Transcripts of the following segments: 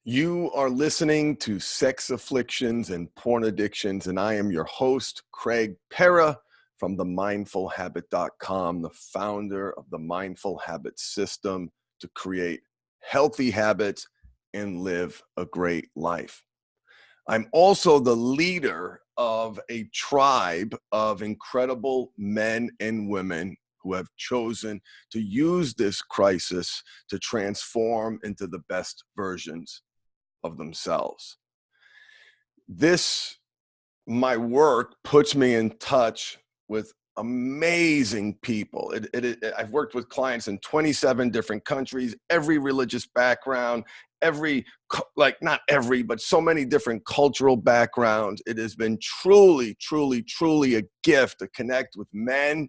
You are listening to Sex Afflictions and Porn Addictions, and I am your host, Craig Pera from themindfulhabit.com, the founder of the Mindful Habit System to create healthy habits and live a great life. I'm also the leader of a tribe of incredible men and women who have chosen to use this crisis to transform into the best versions of themselves. My work puts me in touch with amazing people. I've worked with clients in 27 different countries, every religious background, not every, but so many different cultural backgrounds. It has been truly, truly, truly a gift to connect with men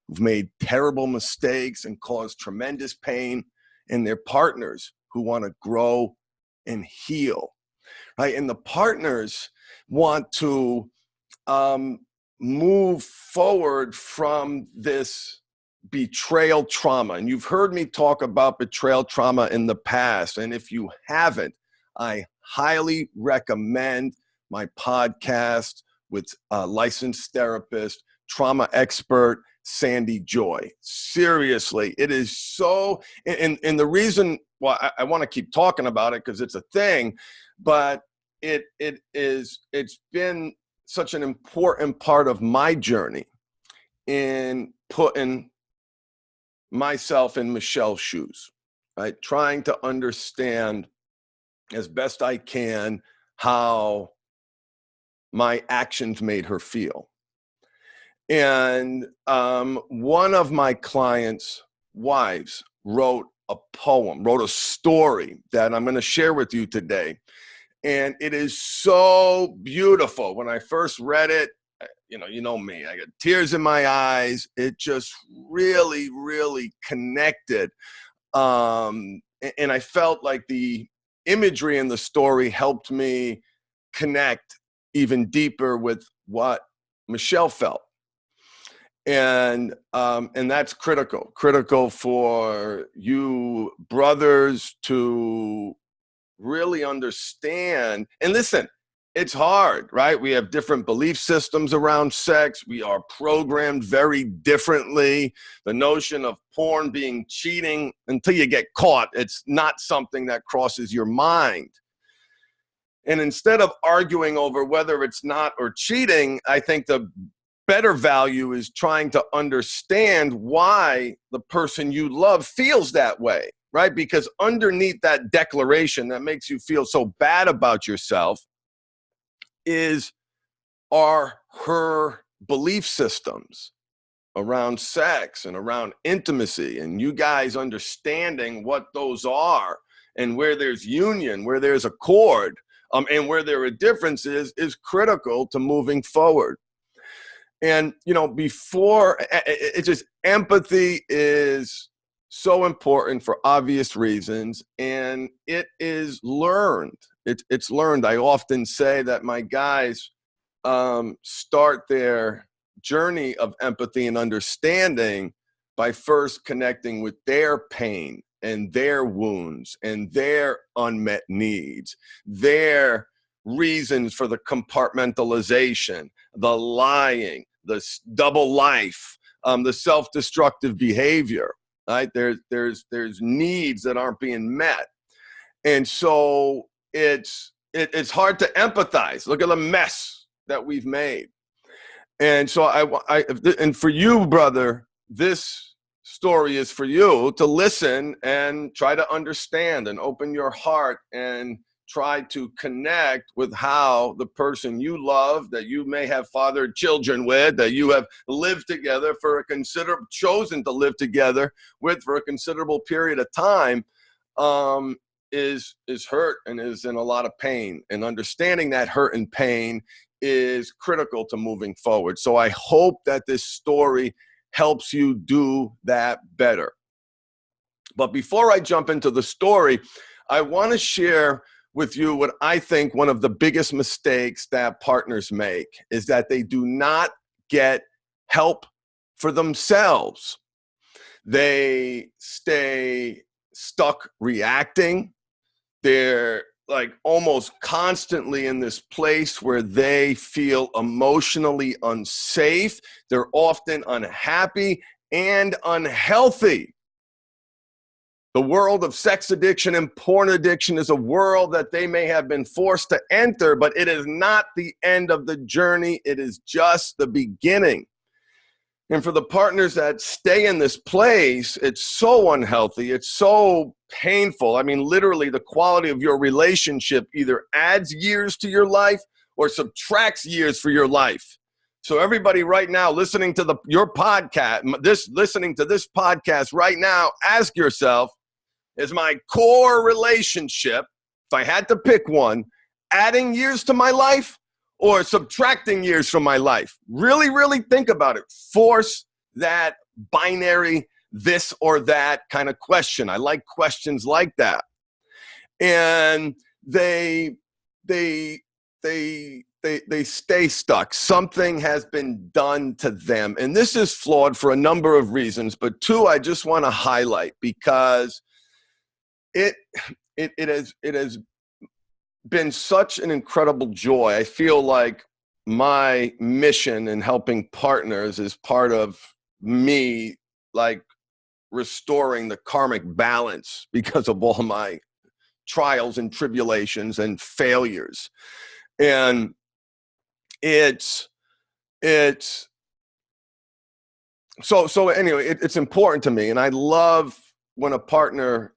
who've made terrible mistakes and caused tremendous pain, and their partners who want to grow and heal, right? And the partners want to move forward from this betrayal trauma. And you've heard me talk about betrayal trauma in the past. And if you haven't, I highly recommend my podcast with a licensed therapist, trauma expert, Sandy Joy. Seriously, it is so, and the reason why I want to keep talking about it, because it's a thing, but it's been such an important part of my journey in putting myself in Michelle's shoes, right? Trying to understand as best I can how my actions made her feel. And one of my clients' wives wrote a story that I'm going to share with you today. And it is so beautiful. When I first read it, you know me, I got tears in my eyes. It just really, really connected. And I felt like the imagery in the story helped me connect even deeper with what Michelle felt. And that's critical for you brothers to really understand. And listen, it's hard, right? We have different belief systems around sex. We are programmed very differently. The notion of porn being cheating, until you get caught, it's not something that crosses your mind. And instead of arguing over whether it's not or cheating, I think the better value is trying to understand why the person you love feels that way, right? Because underneath that declaration that makes you feel so bad about yourself are her belief systems around sex and around intimacy, and you guys understanding what those are and where there's union, where there's accord, and where there are differences is critical to moving forward. And, it's just empathy is so important for obvious reasons, and it is learned. It's learned. I often say that my guys start their journey of empathy and understanding by first connecting with their pain and their wounds and their unmet needs, their reasons for the compartmentalization, the lying, the double life, the self-destructive behavior, right? There's needs that aren't being met. And so it's hard to empathize. Look at the mess that we've made. And so and for you, brother, this story is for you to listen and try to understand and open your heart and try to connect with how the person you love, that you may have fathered children with, that you have lived together chosen to live together with for a considerable period of time, is hurt and is in a lot of pain. And understanding that hurt and pain is critical to moving forward. So I hope that this story helps you do that better. But before I jump into the story, I want to share with you what I think one of the biggest mistakes that partners make is that they do not get help for themselves. They stay stuck reacting. They're like almost constantly in this place where they feel emotionally unsafe. They're often unhappy and unhealthy. The world of sex addiction and porn addiction is a world that they may have been forced to enter, but it is not the end of the journey. It is just the beginning. And for the partners that stay in this place, it's so unhealthy. It's so painful. I mean, literally, the quality of your relationship either adds years to your life or subtracts years for your life. So everybody right now listening to your podcast, listening to this podcast right now, ask yourself, is my core relationship, if I had to pick one, adding years to my life or subtracting years from my life? Really, really think about it. Force that binary this or that kind of question. I like questions like that. And they stay stuck. Something has been done to them. And this is flawed for a number of reasons, but two I just want to highlight because it has been such an incredible joy. I feel like my mission in helping partners is part of me, like restoring the karmic balance because of all my trials and tribulations and failures. And it's so anyway, it's important to me. And I love when a partner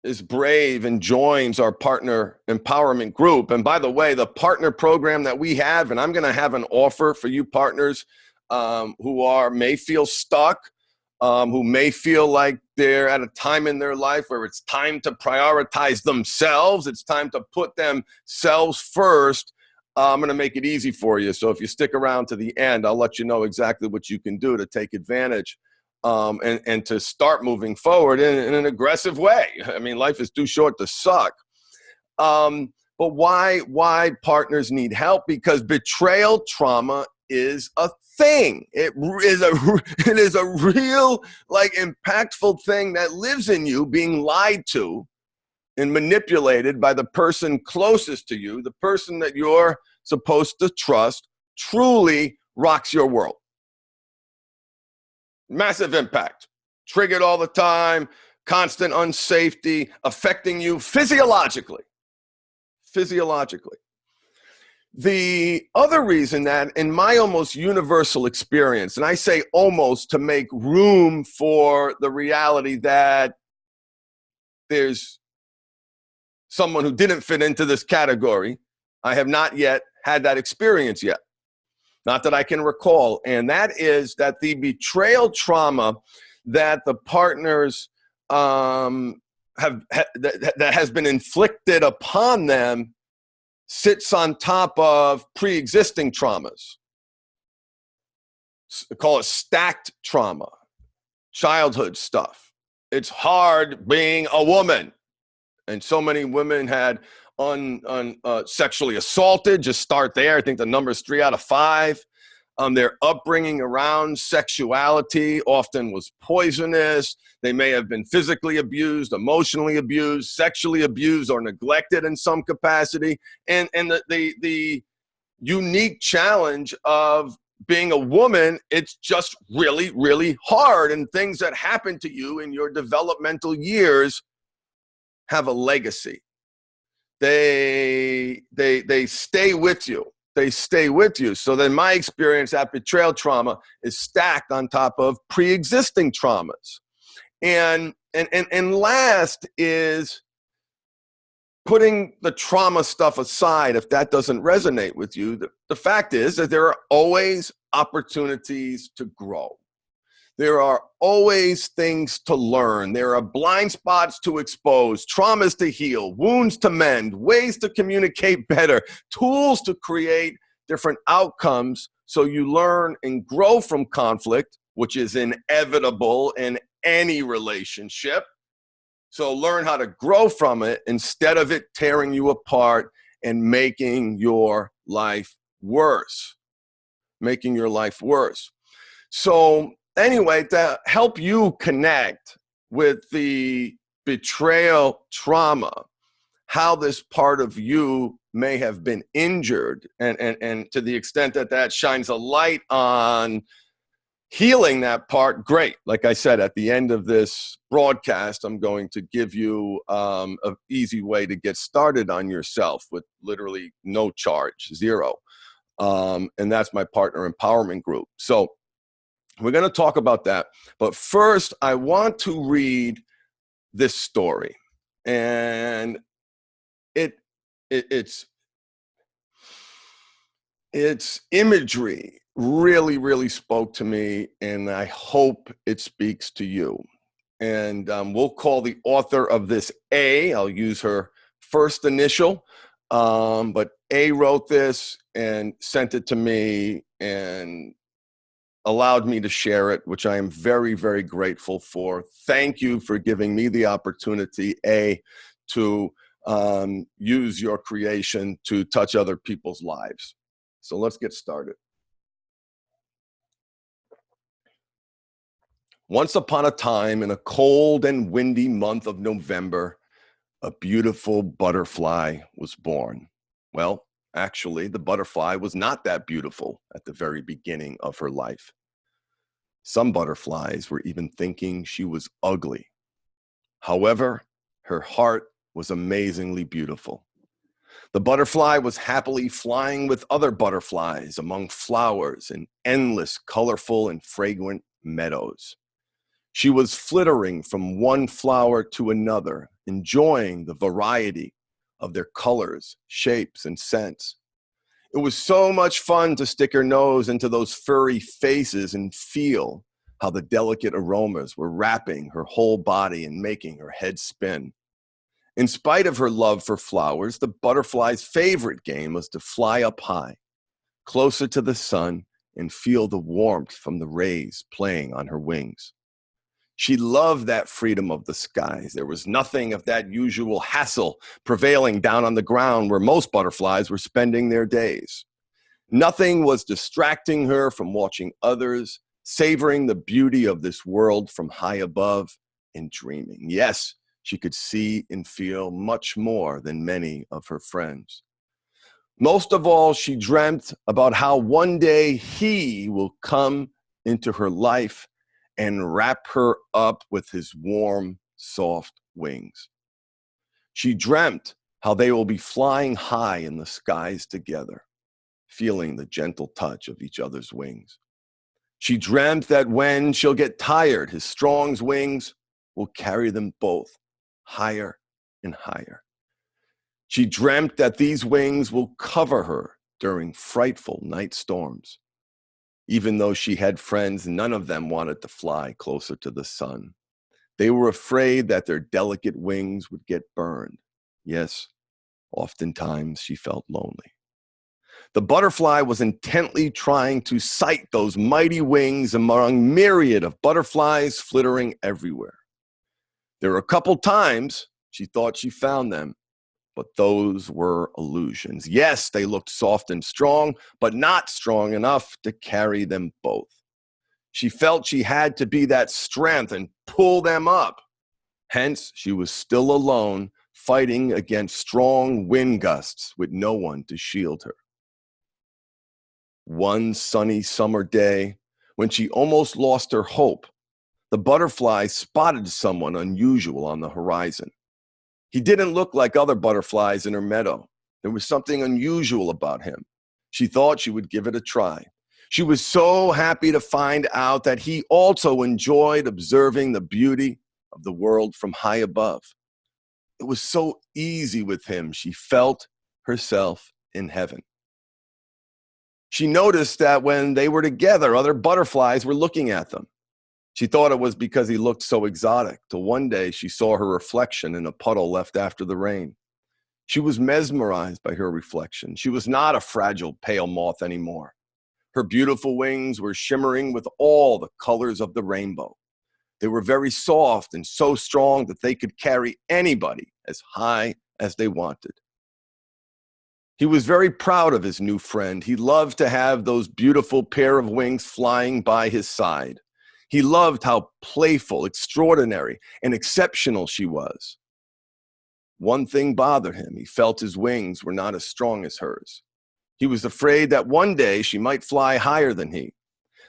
is brave and joins our partner empowerment group. And by the way, the partner program that we have, and I'm going to have an offer for you partners who may feel stuck, who may feel like they're at a time in their life where it's time to prioritize themselves. It's time to put themselves first. I'm going to make it easy for you. So if you stick around to the end, I'll let you know exactly what you can do to take advantage and to start moving forward in an aggressive way. I mean, life is too short to suck. But why partners need help? Because betrayal trauma is a thing. It is a real, like, impactful thing that lives in you, being lied to and manipulated by the person closest to you, the person that you're supposed to trust, truly rocks your world. Massive impact, triggered all the time, constant unsafety, affecting you physiologically. The other reason that in my almost universal experience, and I say almost to make room for the reality that there's someone who didn't fit into this category, I have not yet had that experience yet. Not that I can recall. And that is that the betrayal trauma that the partners that has been inflicted upon them sits on top of pre-existing traumas. Call it stacked trauma, childhood stuff. It's hard being a woman. And so many women had sexually assaulted. Just start there. I think the number is 3 out of 5. Their upbringing around sexuality often was poisonous. They may have been physically abused, emotionally abused, sexually abused, or neglected in some capacity. And the unique challenge of being a woman, it's just really, really hard. And things that happen to you in your developmental years have a legacy. They stay with you. They stay with you. So then my experience, that betrayal trauma is stacked on top of pre-existing traumas. And last is putting the trauma stuff aside. If that doesn't resonate with you, the fact is that there are always opportunities to grow. There are always things to learn. There are blind spots to expose, traumas to heal, wounds to mend, ways to communicate better, tools to create different outcomes so you learn and grow from conflict, which is inevitable in any relationship. So learn how to grow from it instead of it tearing you apart and making your life worse. Making your life worse. So anyway, to help you connect with the betrayal trauma, how this part of you may have been injured, and to the extent that that shines a light on healing that part, great. Like I said, at the end of this broadcast, I'm going to give you an easy way to get started on yourself with literally no charge, zero. And that's my partner empowerment group. So we're going to talk about that. But first, I want to read this story. And it's imagery really, really spoke to me, and I hope it speaks to you. And we'll call the author of this A. I'll use her first initial, but A wrote this and sent it to me and allowed me to share it, which I am very, very grateful for. Thank you for giving me the opportunity, A, to use your creation to touch other people's lives. So let's get started. Once upon a time, in a cold and windy month of November, a beautiful butterfly was born. Well, actually, the butterfly was not that beautiful at the very beginning of her life. Some butterflies were even thinking she was ugly. However, her heart was amazingly beautiful. The butterfly was happily flying with other butterflies among flowers in endless, colorful, and fragrant meadows. She was flittering from one flower to another, enjoying the variety of their colors, shapes, and scents. It was so much fun to stick her nose into those furry faces and feel how the delicate aromas were wrapping her whole body and making her head spin. In spite of her love for flowers, the butterfly's favorite game was to fly up high, closer to the sun, and feel the warmth from the rays playing on her wings. She loved that freedom of the skies. There was nothing of that usual hassle prevailing down on the ground where most butterflies were spending their days. Nothing was distracting her from watching others, savoring the beauty of this world from high above, and dreaming. Yes, she could see and feel much more than many of her friends. Most of all, she dreamt about how one day he will come into her life and wrap her up with his warm, soft wings. She dreamt how they will be flying high in the skies together, feeling the gentle touch of each other's wings. She dreamt that when she'll get tired, his strong wings will carry them both higher and higher. She dreamt that these wings will cover her during frightful night storms. Even though she had friends, none of them wanted to fly closer to the sun. They were afraid that their delicate wings would get burned. Yes, oftentimes she felt lonely. The butterfly was intently trying to sight those mighty wings among myriad of butterflies flittering everywhere. There were a couple times she thought she found them, but those were illusions. Yes, they looked soft and strong, but not strong enough to carry them both. She felt she had to be that strength and pull them up. Hence, she was still alone, fighting against strong wind gusts with no one to shield her. One sunny summer day, when she almost lost her hope, the butterfly spotted someone unusual on the horizon. He didn't look like other butterflies in her meadow. There was something unusual about him. She thought she would give it a try. She was so happy to find out that he also enjoyed observing the beauty of the world from high above. It was so easy with him. She felt herself in heaven. She noticed that when they were together, other butterflies were looking at them. She thought it was because he looked so exotic, till one day she saw her reflection in a puddle left after the rain. She was mesmerized by her reflection. She was not a fragile, pale moth anymore. Her beautiful wings were shimmering with all the colors of the rainbow. They were very soft and so strong that they could carry anybody as high as they wanted. He was very proud of his new friend. He loved to have those beautiful pair of wings flying by his side. He loved how playful, extraordinary, and exceptional she was. One thing bothered him. He felt his wings were not as strong as hers. He was afraid that one day she might fly higher than he.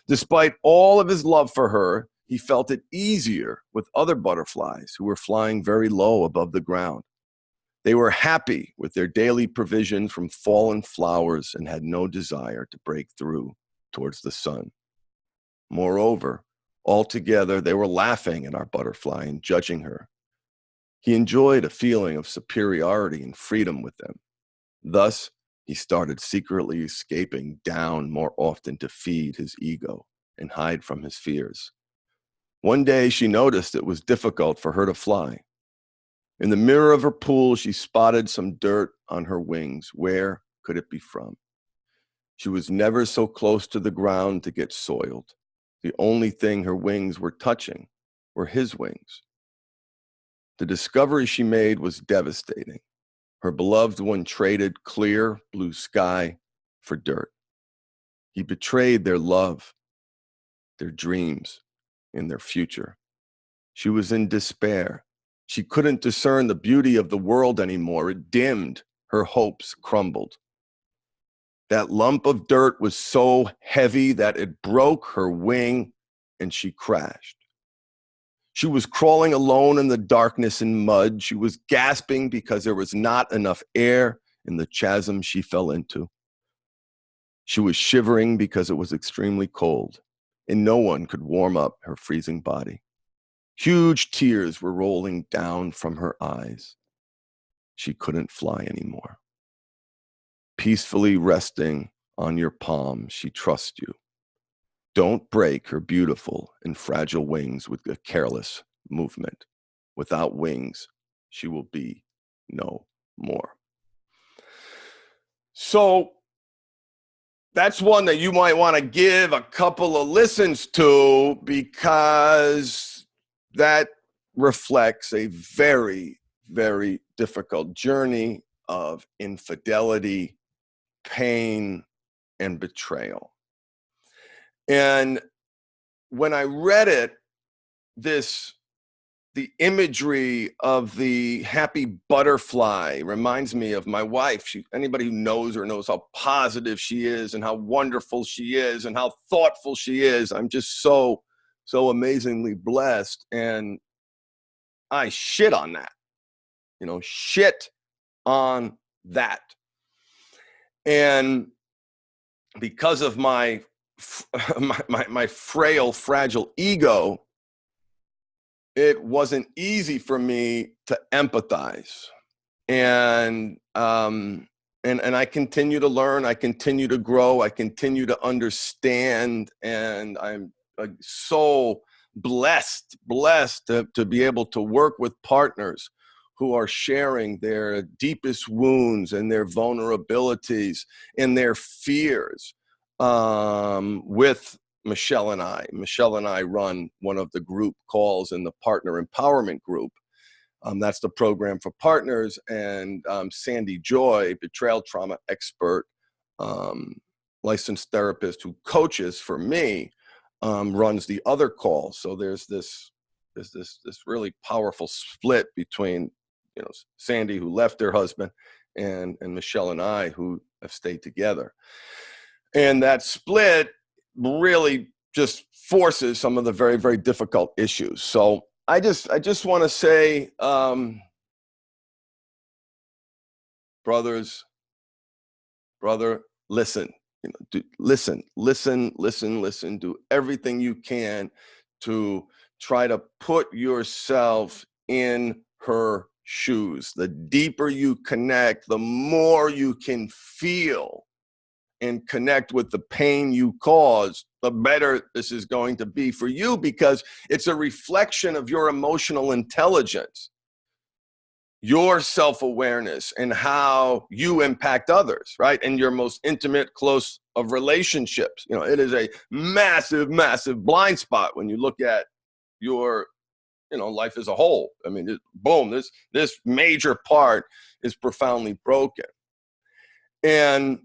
Despite all of his love for her, he felt it easier with other butterflies who were flying very low above the ground. They were happy with their daily provision from fallen flowers and had no desire to break through towards the sun. Moreover, altogether, they were laughing at our butterfly and judging her. He enjoyed a feeling of superiority and freedom with them. Thus, he started secretly escaping down more often to feed his ego and hide from his fears. One day, she noticed it was difficult for her to fly. In the mirror of her pool, she spotted some dirt on her wings. Where could it be from? She was never so close to the ground to get soiled. The only thing her wings were touching were his wings. The discovery she made was devastating. Her beloved one traded clear blue sky for dirt. He betrayed their love, their dreams, and their future. She was in despair. She couldn't discern the beauty of the world anymore. It dimmed. Her hopes crumbled. That lump of dirt was so heavy that it broke her wing and she crashed. She was crawling alone in the darkness and mud. She was gasping because there was not enough air in the chasm she fell into. She was shivering because it was extremely cold, and no one could warm up her freezing body. Huge tears were rolling down from her eyes. She couldn't fly anymore. Peacefully resting on your palm, she trusts you. Don't break her beautiful and fragile wings with a careless movement. Without wings, she will be no more. So that's one that you might want to give a couple of listens to, because that reflects a very, very difficult journey of infidelity, pain, and betrayal. And when I read it, the imagery of the happy butterfly reminds me of my wife. Anybody who knows her knows how positive she is and how wonderful she is and how thoughtful she is. I'm just so amazingly blessed. And I shit on that, shit on that. And because of my frail, fragile ego, it wasn't easy for me to empathize. And I continue to learn, I continue to grow, I continue to understand, and I'm so blessed to be able to work with partners who are sharing their deepest wounds and their vulnerabilities and their fears with Michelle and I. Michelle and I run one of the group calls in the Partner Empowerment Group. That's the program for partners. And Sandy Joy, betrayal trauma expert, licensed therapist who coaches for me, runs the other call. So there's this really powerful split between Sandy, who left her husband, and Michelle and I, who have stayed together. And that split really just forces some of the very, very difficult issues. So I just want to say, brother, listen, listen, do everything you can to try to put yourself in her shoes. The deeper you connect, the more you can feel and connect with the pain you caused, the better this is going to be for you, because it's a reflection of your emotional intelligence, your self-awareness, and how you impact others, right? And your most intimate, close of relationships. It is a massive, massive blind spot when you look at your life as a whole. I mean, boom, this major part is profoundly broken. And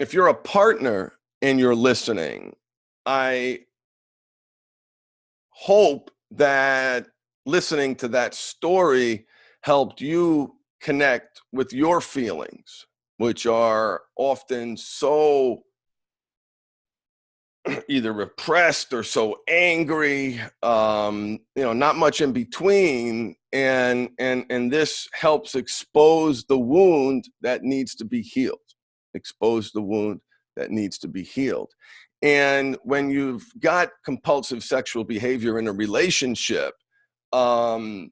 if you're a partner and you're listening, I hope that listening to that story helped you connect with your feelings, which are often so either repressed or so angry, not much in between. And this helps expose the wound that needs to be healed, expose the wound that needs to be healed. And when you've got compulsive sexual behavior in a relationship, my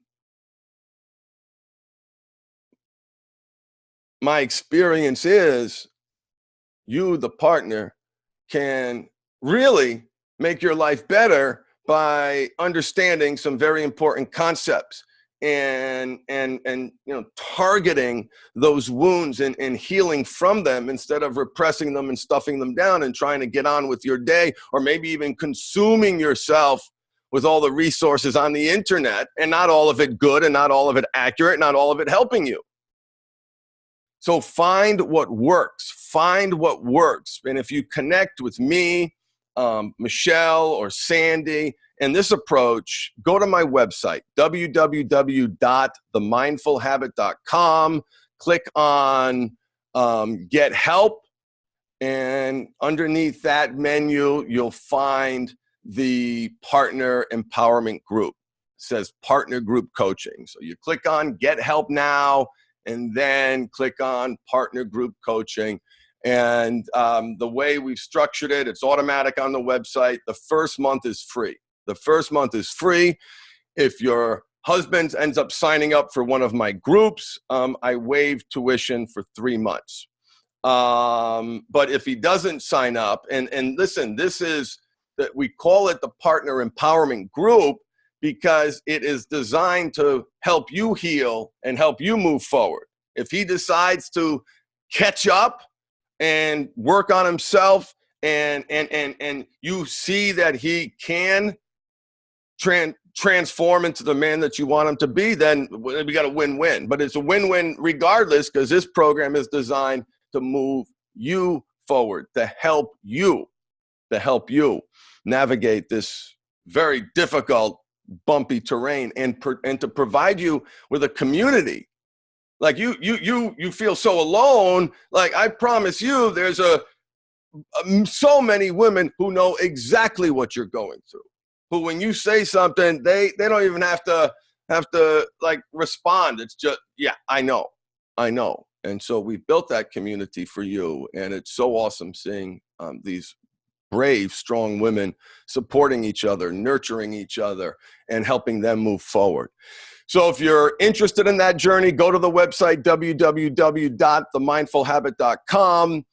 experience is you, the partner, can really make your life better by understanding some very important concepts and targeting those wounds and healing from them instead of repressing them and stuffing them down and trying to get on with your day, or maybe even consuming yourself with all the resources on the internet, and not all of it good and not all of it accurate, not all of it helping you. So find what works. Find what works. And if you connect with me, Michelle, or Sandy, and this approach, go to my website, www.themindfulhabit.com. Click on Get Help. And underneath that menu, you'll find the Partner Empowerment Group. It says Partner Group Coaching. So you click on Get Help Now, and then click on Partner Group Coaching. And the way we've structured it, it's automatic on the website. The first month is free. The first month is free. If your husband ends up signing up for one of my groups, I waive tuition for 3 months. But if he doesn't sign up, and listen, this is that we call it the Partner Empowerment Group, because it is designed to help you heal and help you move forward. If he decides to catch up and work on himself, and you see that he can transform into the man that you want him to be, then we got a win-win. But it's a win-win regardless, because this program is designed to move you forward, to help you navigate this very difficult, bumpy terrain, and to provide you with a community. Like you feel so alone. Like, I promise you, there's so many women who know exactly what you're going through, who, when you say something, they don't even have to like respond. It's just, yeah, I know. And so we built that community for you, and it's so awesome seeing these brave, strong women supporting each other, nurturing each other, and helping them move forward. So if you're interested in that journey, go to the website, www.themindfulhabit.com.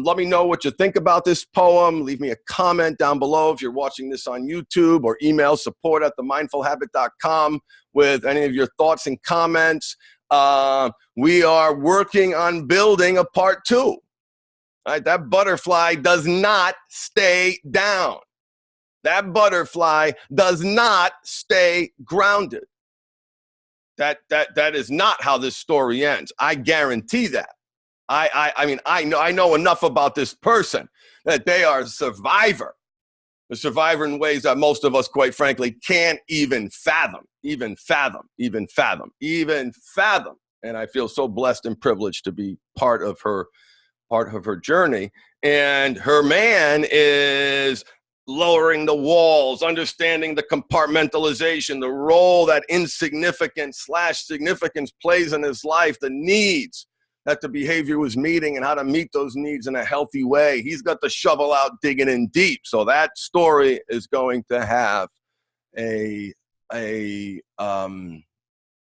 Let me know what you think about this poem. Leave me a comment down below if you're watching this on YouTube, or email support@themindfulhabit.com with any of your thoughts and comments. We are working on building a part 2. Right? That butterfly does not stay down. That butterfly does not stay grounded. That is not how this story ends. I guarantee that. I know enough about this person that they are a survivor in ways that most of us, quite frankly, can't even fathom. And I feel so blessed and privileged to be part of her journey. And her man is lowering the walls, understanding the compartmentalization, the role that insignificance/significance plays in his life, the needs that the behavior was meeting, and how to meet those needs in a healthy way. He's got the shovel out, digging in deep. So that story is going to have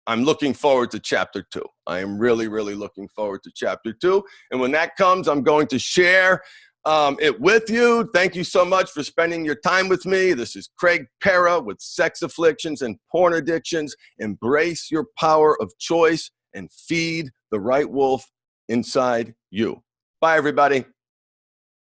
I'm looking forward to chapter 2. I am really, really looking forward to chapter 2. And when that comes, I'm going to share it with you. Thank you so much for spending your time with me. This is Craig Pera with Sex Afflictions and Porn Addictions. Embrace your power of choice and feed the right wolf inside you. Bye, everybody.